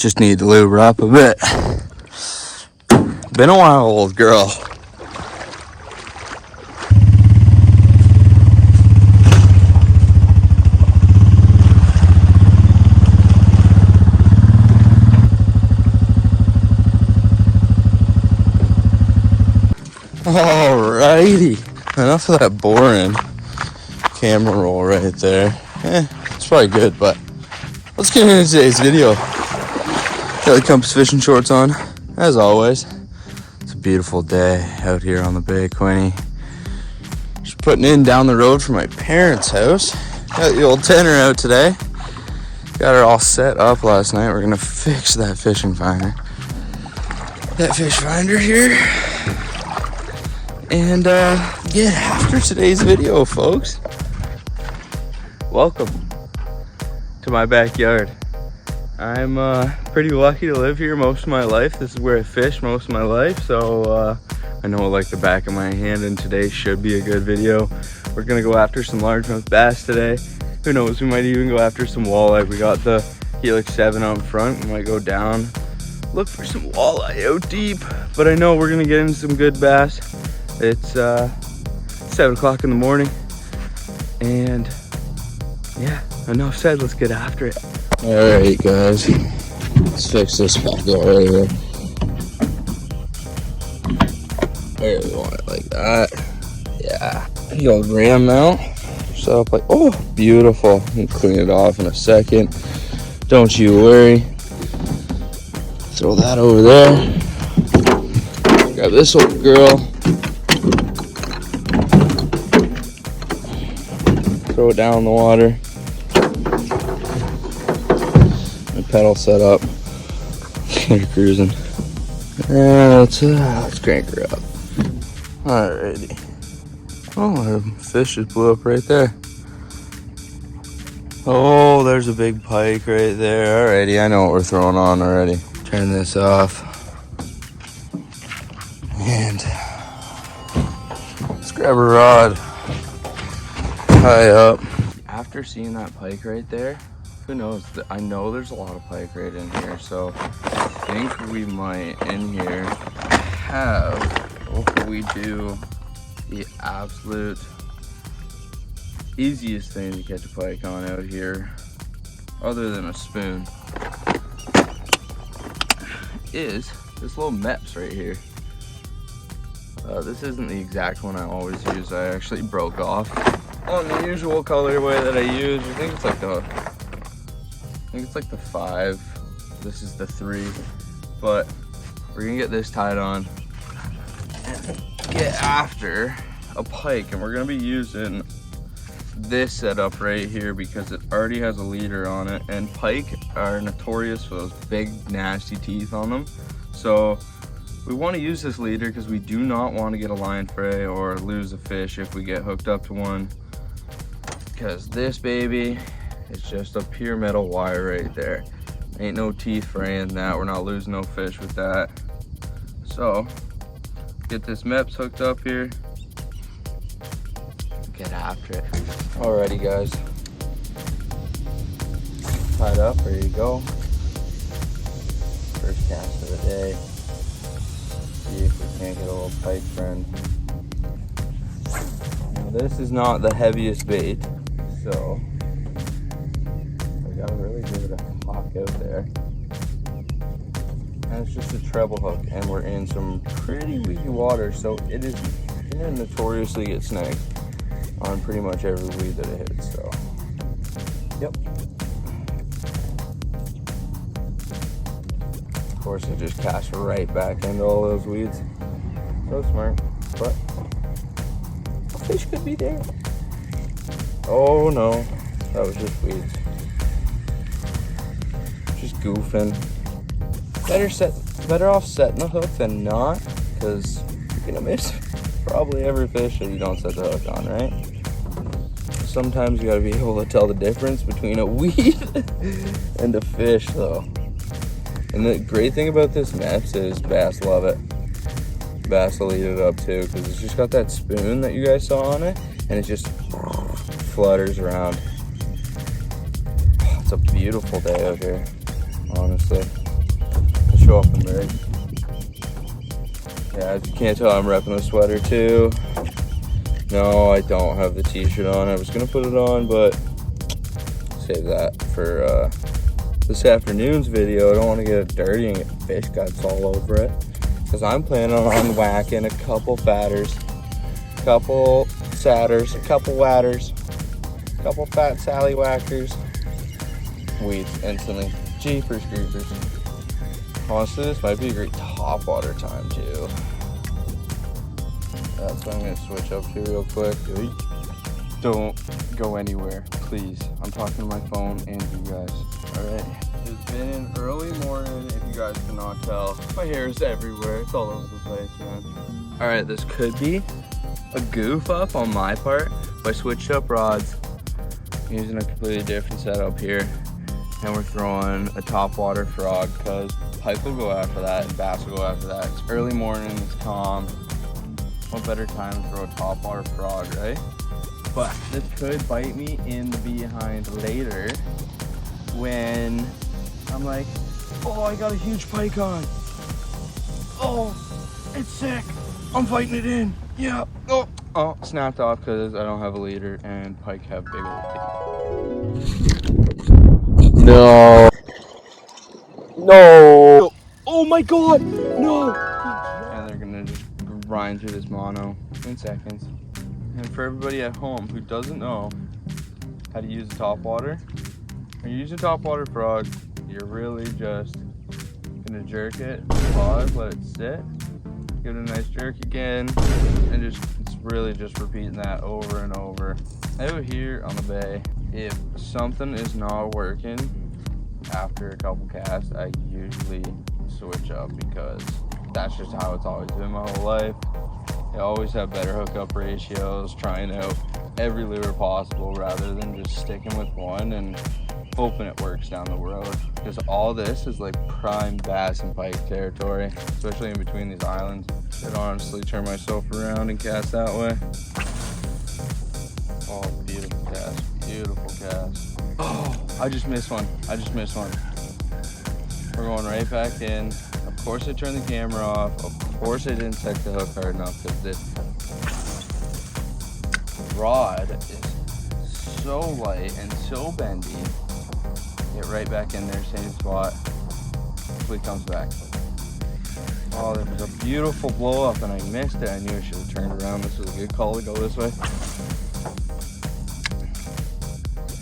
Just need to lube her up a bit. Been a while, old girl. Alrighty, enough of that boring camera roll right there. It's probably good, but let's get into today's video. Got the Compass fishing shorts on, as always. It's a beautiful day out here on the bay, Quinte. Just putting in down the road from my parents' house. Got the old tenor out today. Got her all set up last night. We're gonna fix that fishing finder. That fish finder here. And get after today's video, folks. Welcome to my backyard. I'm pretty lucky to live here most of my life. This is where I fish most of my life, so I know it like the back of my hand, and today should be a good video. We're gonna go after some largemouth bass today. Who knows, we might even go after some walleye. We got the Helix 7 out in front. We might go down, look for some walleye out deep, but I know we're gonna get in some good bass. It's 7 o'clock in the morning, and yeah, enough said, let's get after it. Alright guys, let's fix this back out right here. There we want it like that. Yeah, the old ram mount. Set up like, oh, beautiful. You can clean it off in a second. Don't you worry. Throw that over there. Grab this old girl. Throw it down in the water. My pedal set up. Get her cruising. And let's crank her up. Alrighty. Oh, the fish just blew up right there. Oh, there's a big pike right there. Alrighty, I know what we're throwing on already. Turn this off. And let's grab a rod. Tie up. After seeing that pike right there, who knows? I know there's a lot of pike right in here, so I think we might in here have, what we do, the absolute easiest thing to catch a pike on out here, other than a spoon, is this little Meps right here. This isn't the exact one I always use. I actually broke off on the usual colorway that I use. I think it's like the 5. This is the 3, but we're gonna get this tied on and get after a pike, and we're gonna be using this setup right here because it already has a leader on it, and pike are notorious for those big nasty teeth on them. So we want to use this leader because we do not want to get a line fray or lose a fish if we get hooked up to one, because this baby is just a pure metal wire right there. Ain't no teeth fraying that. We're not losing no fish with that. So get this Meps hooked up here, get after it. Alrighty guys, tied up, ready to go. First cast of the day. See if we can't get a little pike friend. Now this is not the heaviest bait, so we gotta really give it a hawk out there. And it's just a treble hook, and we're in some pretty weedy water, so it is gonna notoriously get snagged on pretty much every weed that it hits. So yep. Of course, it just cast right back into all those weeds. So smart, but a fish could be there. Oh no, that was just weeds. Just goofing. Better off setting the hook than not, because you're gonna miss probably every fish that you don't set the hook on, right? Sometimes you gotta be able to tell the difference between a weed and a fish, though. And the great thing about this Meps is bass love it. Bass will eat it up too, because it's just got that spoon that you guys saw on it, and it just flutters around. It's a beautiful day out here, honestly. show off the merch. Yeah, as you can't tell, I'm repping the sweater too. No, I don't have the t-shirt on. I was gonna put it on, but save that for this afternoon's video. I don't want to get it dirty and get fish guts all over it, because I'm planning on whacking a couple fatters, couple satyrs, a couple watters, a couple fat Sally whackers. Weeds instantly. Jeepers creepers. Honestly, this might be a great top water time too. That's what I'm gonna switch up to real quick. Don't go anywhere, please. I'm talking to my phone and you guys. Alright. It's been an early morning, if you guys cannot tell. My hair is everywhere. It's all over the place, man. Alright, this could be a goof up on my part, but I switched up rods. I'm using a completely different setup here. And we're throwing a topwater frog, because pike will go after that and bass will go after that. It's early morning, it's calm. What better time to throw a topwater frog, right? But this could bite me in the behind later when I'm like, oh, I got a huge pike on. Oh, it's sick. I'm fighting it in. Yeah. Oh, snapped off because I don't have a leader and pike have big old teeth. No. No. Oh my God. No. And they're gonna just grind through this mono in seconds. And for everybody at home who doesn't know how to use a topwater, when you use a topwater frog, you're really just gonna jerk it, pause, let it sit, give it a nice jerk again, and it's really just repeating that over and over. Out here on the bay, if something is not working after a couple casts, I usually switch up, because that's just how it's always been my whole life. I always have better hookup ratios, trying out every lure possible rather than just sticking with one and hoping it works down the road. Because all this is like prime bass and pike territory, especially in between these islands. I'd honestly turn myself around and cast that way. Oh, beautiful cast, beautiful cast. Oh, I just missed one. We're going right back in. Of course I turned the camera off. Of course I didn't set the hook hard enough, because this rod is so light and so bendy. Get right back in there, same spot. Hopefully it comes back. Oh, there was a beautiful blow up and I missed it. I knew I should have turned around. This was a good call to go this way.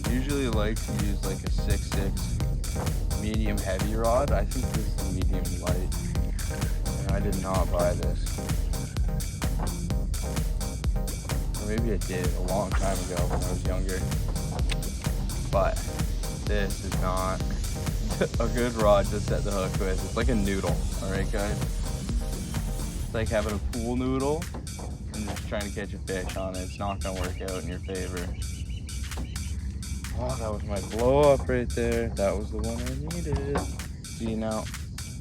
I usually like to use like a 6'6" medium heavy rod. I think this is a medium light. And I did not buy this. Or maybe I did a long time ago when I was younger. But this is not a good rod to set the hook with. It's like a noodle, alright guys? It's like having a pool noodle and just trying to catch a fish on it. It's not gonna work out in your favor. Oh, that was my blow up right there. That was the one I needed. See, now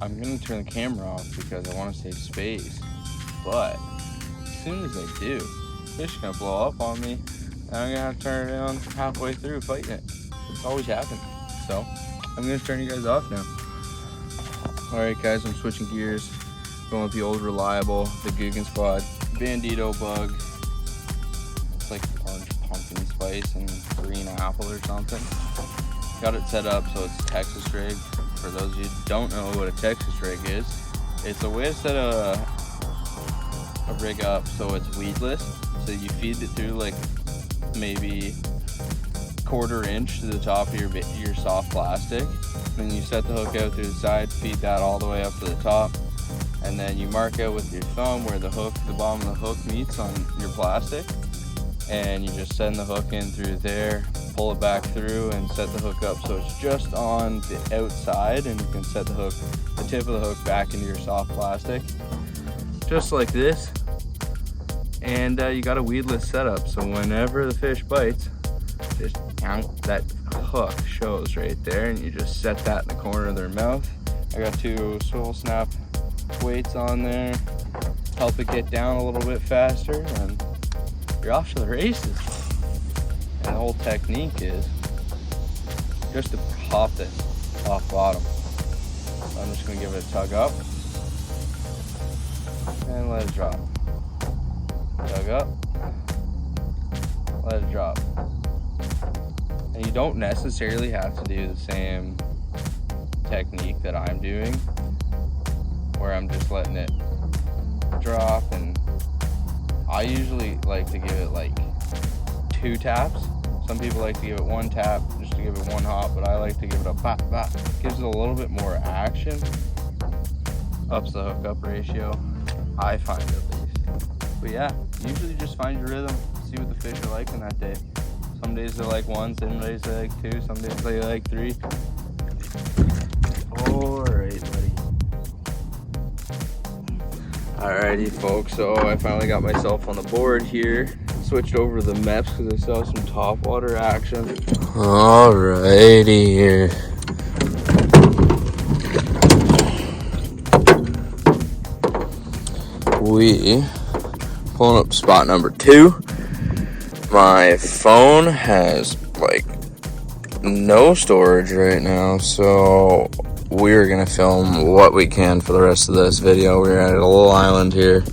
I'm gonna turn the camera off because I want to save space. But as soon as I do, fish are gonna blow up on me, and I'm gonna have to turn it on halfway through fighting it. It's always happened. So I'm gonna turn you guys off now. All right, guys, I'm switching gears. Going with the old reliable, the Guggen Squad Bandito bug. It's like orange pumpkin spice and green apple or something. Got it set up so it's a Texas rig. For those of you who don't know what a Texas rig is, it's a way to set a rig up so it's weedless. So you feed it through like maybe 1/4 inch to the top of your soft plastic. Then you set the hook out through the side, feed that all the way up to the top, and then you mark out with your thumb where the bottom of the hook meets on your plastic, and you just send the hook in through there, pull it back through, and set the hook up so it's just on the outside, and you can set the tip of the hook back into your soft plastic, just like this. And you got a weedless setup, so whenever the fish bites, just that hook shows right there, and you just set that in the corner of their mouth. I got 2 swivel snap weights on there, help it get down a little bit faster, and you're off to the races. And the whole technique is just to pop this off bottom. I'm just gonna give it a tug up and let it drop. Tug up, let it drop. And you don't necessarily have to do the same technique that I'm doing, where I'm just letting it drop. And I usually like to give it like 2 taps. Some people like to give it 1 tap just to give it 1 hop, but I like to give it a bop bop. Gives it a little bit more action. Ups the hookup ratio, I find at least. But yeah, usually just find your rhythm, see what the fish are like on that day. Some days they like 1, some days they like 2, some days they like 3. Alright, buddy. Alrighty, folks, so I finally got myself on the board here. Switched over to the MEPS because I saw some topwater action. Alrighty here. We pulling up spot number 2. My phone has like no storage right now, so we're gonna film what we can for the rest of this video. We're at a little island here.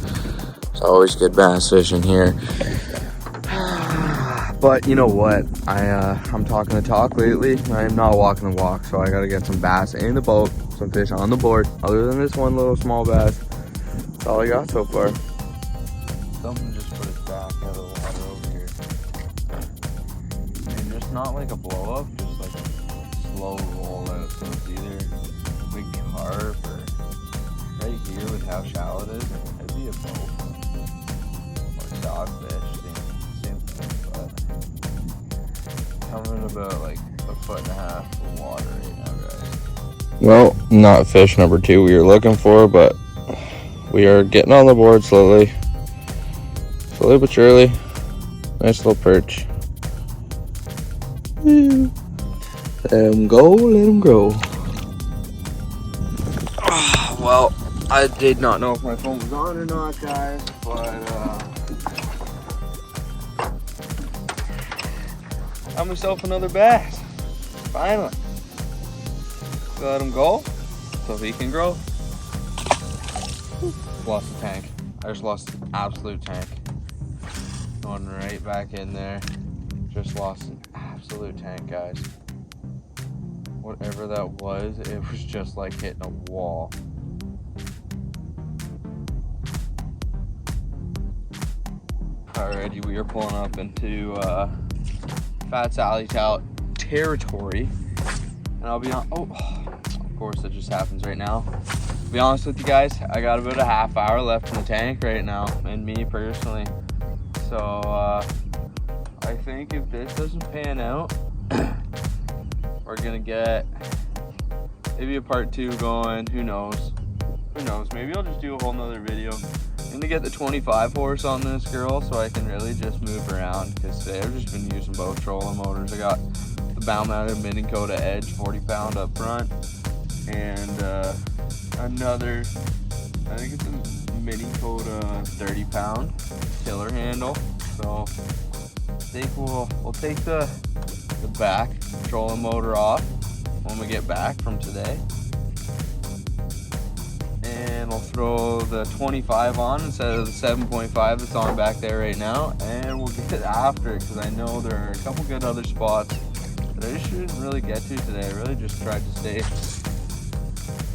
It's always good bass fishing here. But you know what? I'm talking the talk lately. I am not walking the walk, so I gotta get some bass in the boat, some fish on the board. Other than this one little small bass, that's all I got so far. Something just put its back out of the water over here. And just not like a blow up, just like a slow roll out. So it's either a big carp or right here with how shallow it is, it'd be a boat or dogfish. Same thing, but coming about like 1.5 foot of water right now, guys. Well, not fish number 2 we were looking for, but we are getting on the board slowly. Slowly but surely. Nice little perch. Let him go, let him grow. Well, I did not know if my phone was on or not, guys, but got myself another bass. Finally. Let him go so he can grow. Lost the tank. I just lost an absolute tank. Going right back in there. Just lost an absolute tank, guys. Whatever that was, it was just like hitting a wall. Alrighty, we are pulling up into Fat Sally's territory. And I'll be on, of course it just happens right now. To be honest with you guys, I got about a half hour left in the tank right now, and me personally. So I think if this doesn't pan out, we're gonna get maybe a part 2 going. Who knows? Who knows? Maybe I'll just do a whole nother video. I'm gonna get the 25 horse on this girl so I can really just move around, because today I've just been using both trolling motors. I got the bow mounted Minn Kota Edge 40-pound up front, and another, I think it's a Minn Kota 30-pound tiller handle. So I think we'll take the back trolling motor off when we get back from today, and we'll throw the 25 on instead of the 7.5 that's on back there right now, and we'll get after it, because I know there are a couple good other spots that I just shouldn't really get to today. I really just tried to stay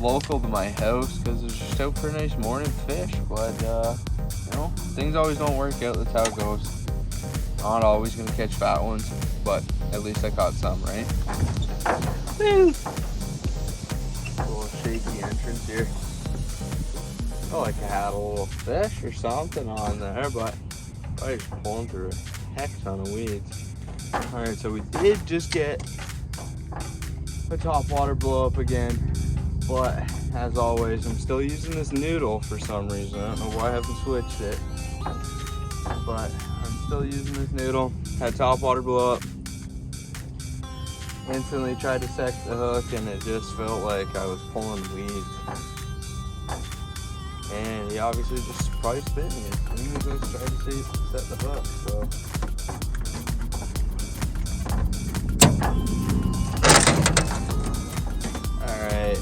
local to my house because it's just out for a nice morning fish. But you know, things always don't work out. That's how it goes. Not always gonna catch fat ones, but at least I caught some, right? Woo! A little shaky entrance here. Oh, like I had a little fish or something on there, but I just pulling through a heck ton of weeds. Alright, so we did just get a topwater blow up again, but as always, I'm still using this noodle for some reason. I don't know why I haven't switched it, but I'm still using this noodle. Had topwater blow up. Instantly tried to set the hook, and it just felt like I was pulling weeds. And he obviously just probably spit me as soon as I tried to set the hook. So alright,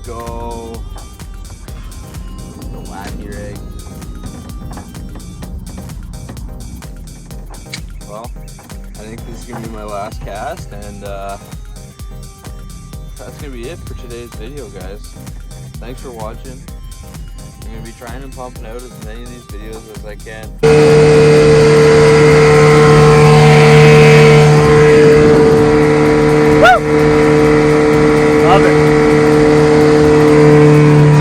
go. The wacky rig. Well, I think this is gonna be my last cast, and that's gonna be it for today's video, guys. Thanks for watching. I'm gonna be trying and pumping out as many of these videos as I can. Woo! Love it.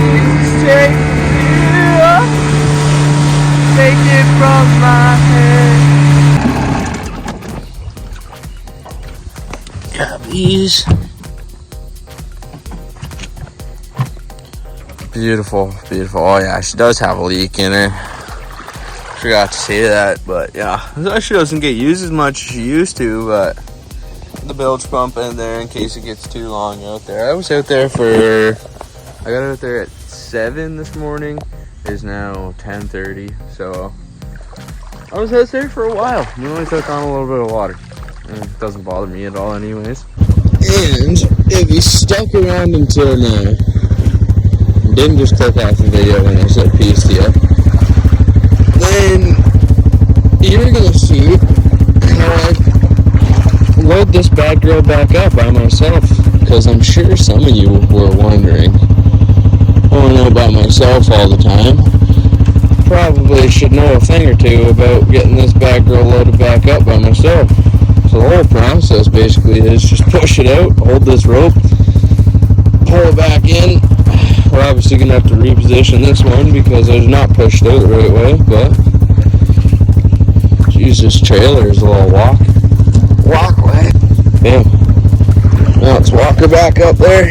Jesus, take it from my head. Cubbies. Beautiful, beautiful. Oh yeah, she does have a leak in her. Forgot to say that, but yeah, she doesn't get used as much as she used to, but the bilge pump in there in case it gets too long out there. I was out there I got out there at 7 this morning. It is now 10:30, so I was out there for a while. We only took on a little bit of water. And it doesn't bother me at all anyways. And if you stuck around until now, didn't just click off the video when I said peace to you, then you're gonna see how I load this bad girl back up by myself, because I'm sure some of you were wondering. I don't know about myself all the time. Probably should know a thing or two about getting this bad girl loaded back up by myself. So the whole process basically is just push it out, hold this rope, pull it back in. We're obviously going to have to reposition this one because it's not pushed out the right way, but geez, this trailer is a little walkway. Bam. Now let's walk her back up there.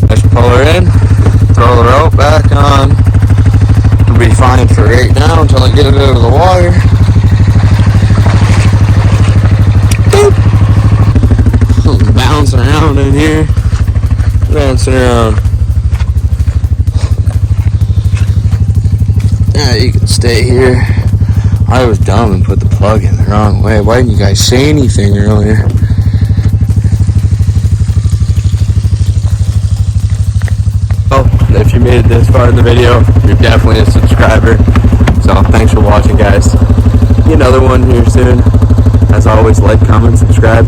Just pull her in, throw the rope back on. We'll be fine for right now until I get it out of the water. Boop. Bouncing around in here. Bouncing around. Yeah, you can stay here. I was dumb and put the plug in the wrong way. Why didn't you guys say anything earlier? If you made it this far in the video, you're definitely a subscriber. So thanks for watching, guys. Be another one here soon. As always, like, comment, subscribe.